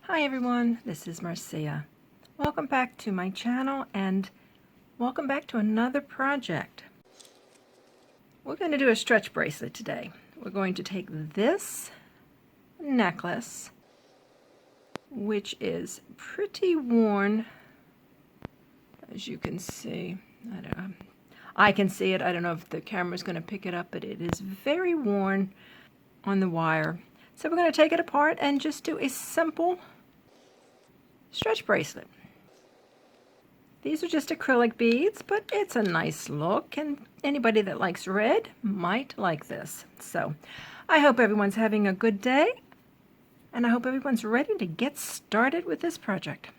Hi everyone, this is Marcia. Welcome back to my channel and welcome back to another project. We're going to do a stretch bracelet today. We're going to take this necklace, which is pretty worn, as you can see. I can see it. I don't know if the camera's going to pick it up, but it is very worn on the wire. So we're going to take it apart and just do a simple stretch bracelet. These are just acrylic beads, but it's a nice look, and anybody that likes red might like this. So I hope everyone's having a good day, and I hope everyone's ready to get started with this project.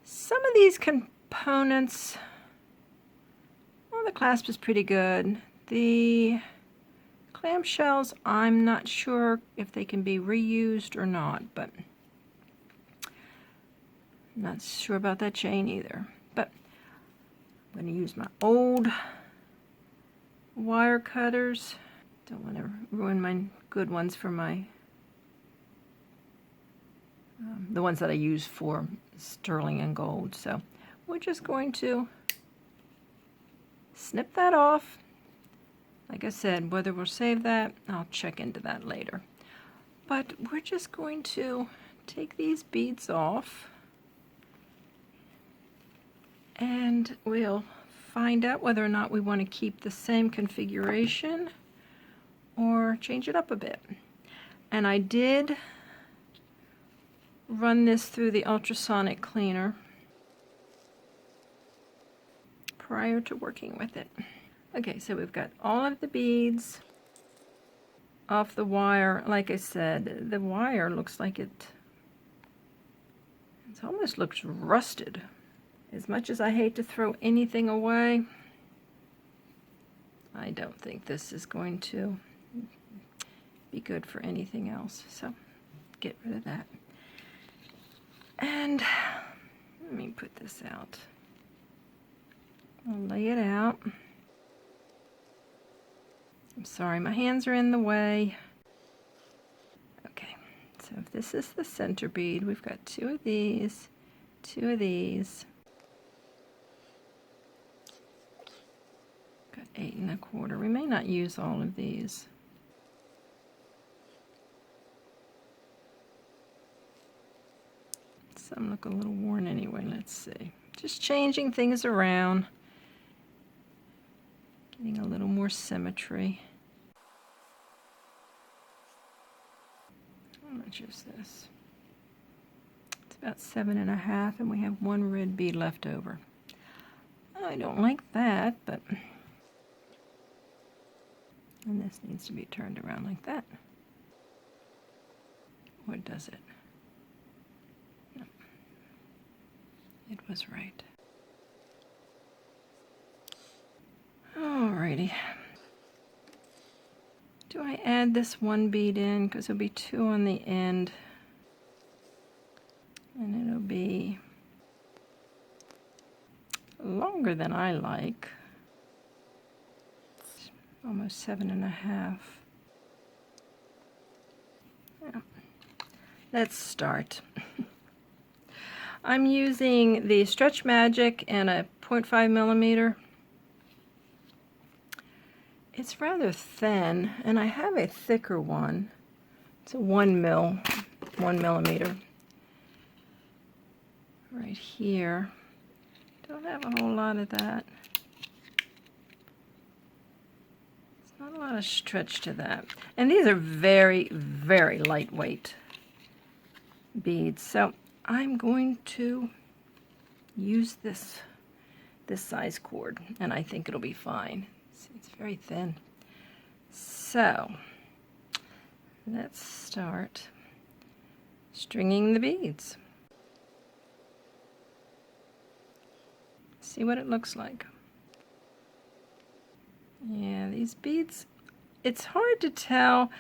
Some of these components, well, the clasp is pretty good. The clamshells, I'm not sure if they can be reused or not, but not sure about that chain either. But I'm going to use my old wire cutters. Don't want to ruin my good ones for my the ones that I use for sterling and gold. So we're just going to snip that off. Like I said, whether we'll save that, I'll check into that later. But we're just going to take these beads off, and we'll find out whether or not we want to keep the same configuration or change it up a bit. And I did run this through the ultrasonic cleaner prior to working with it. Okay, so we've got all of the beads off the wire. Like I said, the wire looks like it almost looks rusted. As much as I hate to throw anything away, I don't think this is going to be good for anything else. So get rid of that. And let me put this out. I'll lay it out. I'm sorry, my hands are in the way. Okay, so if this is the center bead, we've got two of these, two of these. Got 8 1/4. We may not use all of these. Some look a little worn anyway. Let's see. Just changing things around. Getting a little more symmetry. How much is this? It's about 7 1/2, and we have one red bead left over. I don't like that, but... And this needs to be turned around like that. Or does it? No. It was right. Alrighty. Do I add this one bead in? Because there'll be 2 on the end. And it'll be longer than I like. Almost 7 1/2. Yeah. Let's start. I'm using the Stretch Magic and a 0.5 millimeter. It's rather thin, and I have a thicker one. It's a 1 millimeter. Right here. Don't have a whole lot of that. Not a lot of stretch to that. And these are very, very lightweight beads. So I'm going to use this size cord, and I think it'll be fine. See, it's very thin. So let's start stringing the beads. See what it looks like. Yeah, these beads, it's hard to tell.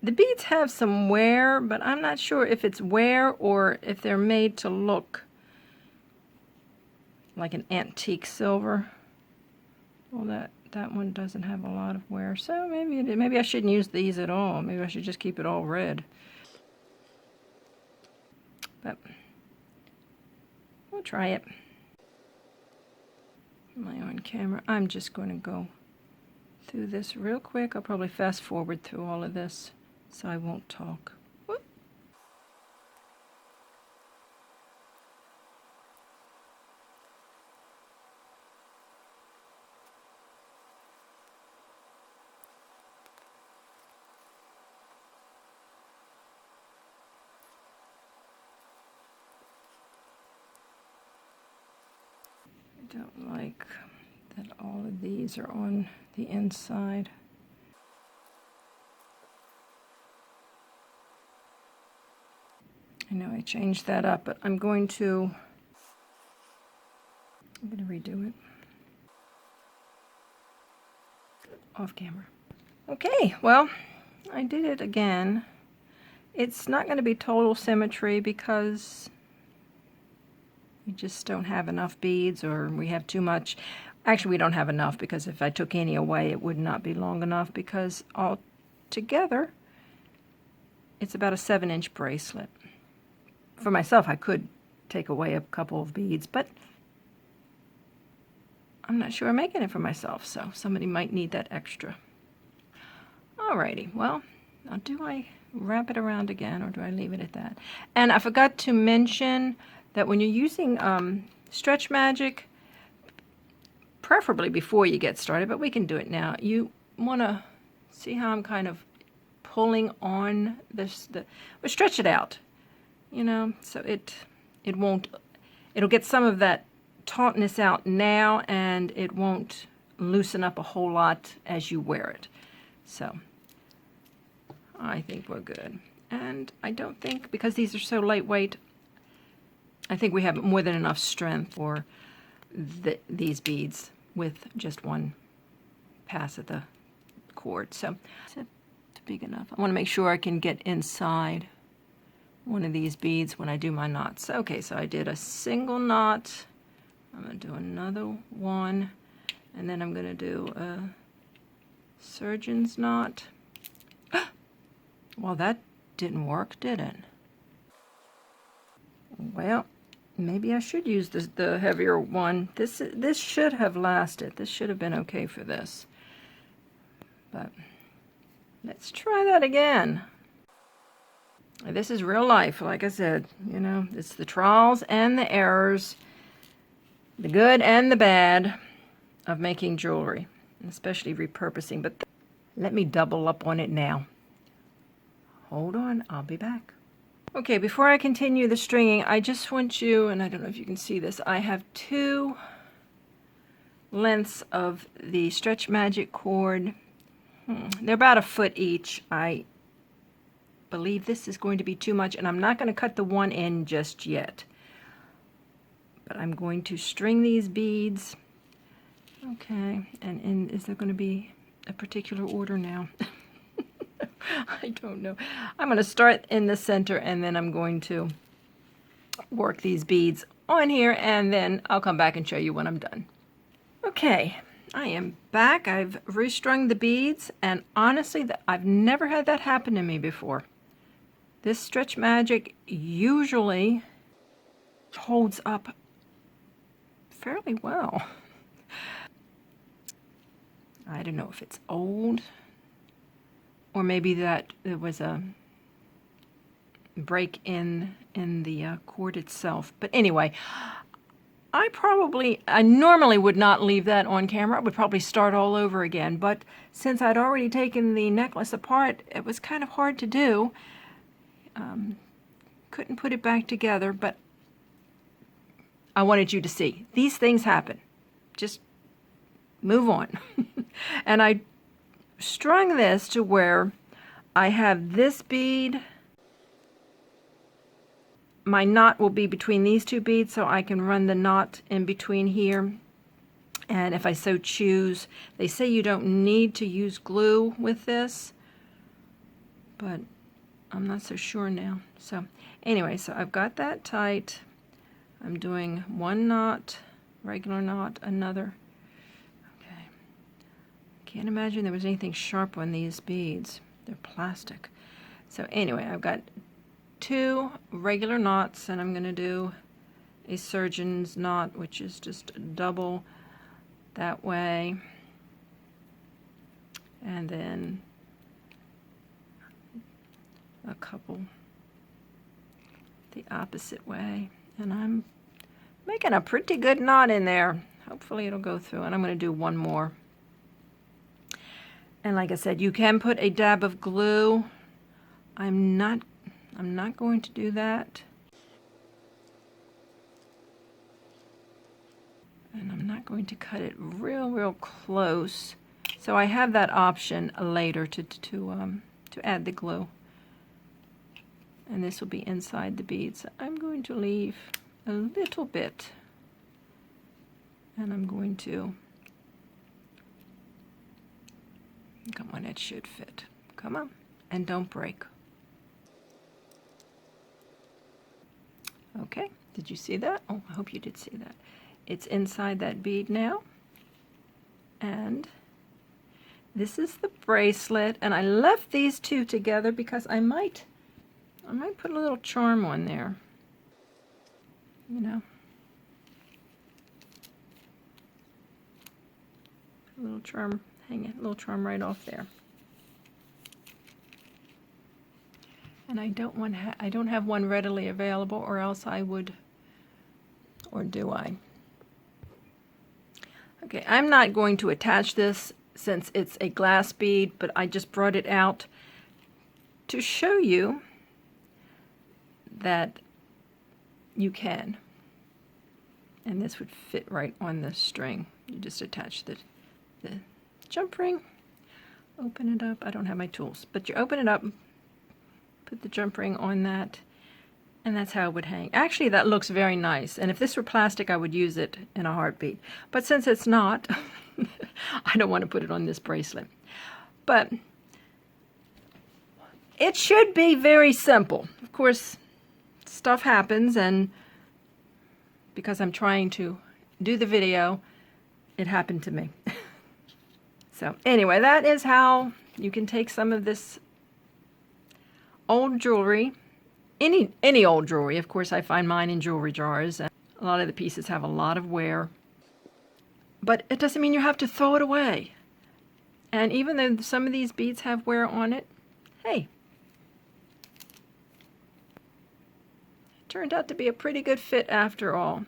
The beads have some wear, but I'm not sure if it's wear or if they're made to look like an antique silver, Well, that one doesn't have a lot of wear, so maybe I shouldn't use these at all. Maybe I should just keep it all red. But we'll try it. Am I on camera? I'm just going to go through this real quick. I'll probably fast forward through all of this so I won't talk. Whoop. I don't like that all of these are on the inside. I know I changed that up, but I'm going to redo it off camera. Okay, well, I did it again. It's not going to be total symmetry because we just don't have enough beads, or we have too much. Actually, we don't have enough, because if I took any away, it would not be long enough, because all together, it's about a 7-inch bracelet. For myself, I could take away a couple of beads, but I'm not sure I'm making it for myself, so somebody might need that extra. Alrighty, well, now do I wrap it around again, or do I leave it at that? And I forgot to mention that when you're using Stretch Magic, preferably before you get started, but we can do it now, you want to see how I'm kind of pulling on this, or stretch it out, you know, so it'll get some of that tautness out now, and it won't loosen up a whole lot as you wear it. So I think we're good. And I don't think, because these are so lightweight, I think we have more than enough strength for these beads with just one pass at the cord. So it's big enough. I want to make sure I can get inside one of these beads when I do my knots. Okay, so I did a single knot. I'm going to do another one, and then I'm going to do a surgeon's knot. Well, that didn't work, did it? Well, maybe I should use the heavier one. This should have lasted. This should have been okay for this. But let's try that again. This is real life, like I said. You know, it's the trials and the errors, the good and the bad of making jewelry, especially repurposing. But let me double up on it now. Hold on, I'll be back. Okay, before I continue the stringing, I just want you, and I don't know if you can see this, I have 2 lengths of the Stretch Magic cord. They're about 1 foot each. I believe this is going to be too much, and I'm not going to cut the one end just yet. But I'm going to string these beads. Okay, and is there going to be a particular order now? I don't know. I'm going to start in the center, and then I'm going to work these beads on here, and then I'll come back and show you when I'm done. Okay, I am back. I've restrung the beads, and honestly, I've never had that happen to me before. This Stretch Magic usually holds up fairly well. I don't know if it's old, or maybe that there was a break in the cord itself. But anyway, I normally would not leave that on camera. I would probably start all over again. But since I'd already taken the necklace apart, it was kind of hard to do. Couldn't put it back together, but I wanted you to see. These things happen. Just move on. And I strung this to where I have this bead. My knot will be between these 2 beads, so I can run the knot in between here. And if I so choose, they say you don't need to use glue with this, but I'm not so sure now. So anyway, so I've got that tight. I'm doing 1 knot, regular knot, another. Okay. Can't imagine there was anything sharp on these beads. They're plastic. So anyway, I've got 2 regular knots, and I'm going to do a surgeon's knot, which is just double that way, and then a couple the opposite way, and I'm making a pretty good knot in there. Hopefully it'll go through, and I'm going to do one more. And like I said, you can put a dab of glue. I'm not going to do that. And I'm not going to cut it real close. So I have that option later to add the glue. And this will be inside the beads. I'm going to leave a little bit, and I'm going to, come on, it should fit. Come on, and don't break. Okay, did you see that? Oh, I hope you did see that. It's inside that bead now, and this is the bracelet, and I left these 2 together because I might put a little charm on there, you know, a little charm, hang it, a little charm right off there. And I don't have one readily available, or else I would, or do I? Okay, I'm not going to attach this since it's a glass bead, but I just brought it out to show you that you can. And this would fit right on the string. You just attach the jump ring, open it up. I don't have my tools, but you open it up, put the jump ring on that, and that's how it would hang. Actually, that looks very nice, and if this were plastic, I would use it in a heartbeat. But since it's not, I don't want to put it on this bracelet. But it should be very simple. Of course, stuff happens, and because I'm trying to do the video, it happened to me. So anyway, that is how you can take some of this old jewelry, any old jewelry. Of course, I find mine in jewelry jars, and a lot of the pieces have a lot of wear, but it doesn't mean you have to throw it away. And even though some of these beads have wear on it, hey, it turned out to be a pretty good fit after all.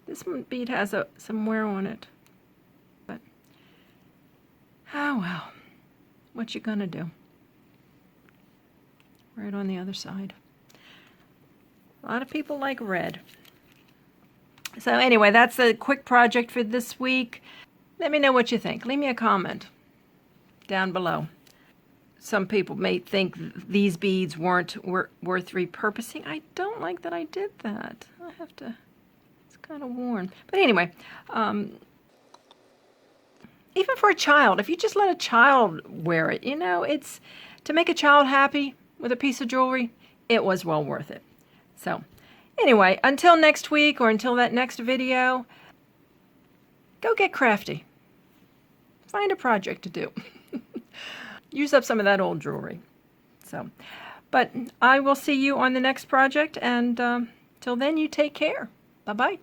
This bead has some wear on it, but oh well, what you gonna do? Right on the other side. A lot of people like red. So anyway, that's a quick project for this week. Let me know what you think. Leave me a comment down below. Some people may think these beads weren't worth repurposing. I don't like that I did that. I have to, it's kind of worn. But anyway, even for a child, if you just let a child wear it, you know, it's to make a child happy with a piece of jewelry, it was well worth it. So anyway, until next week or until that next video, go get crafty. Find a project to do. Use up some of that old jewelry. So, but I will see you on the next project, and till then, you take care. Bye-bye.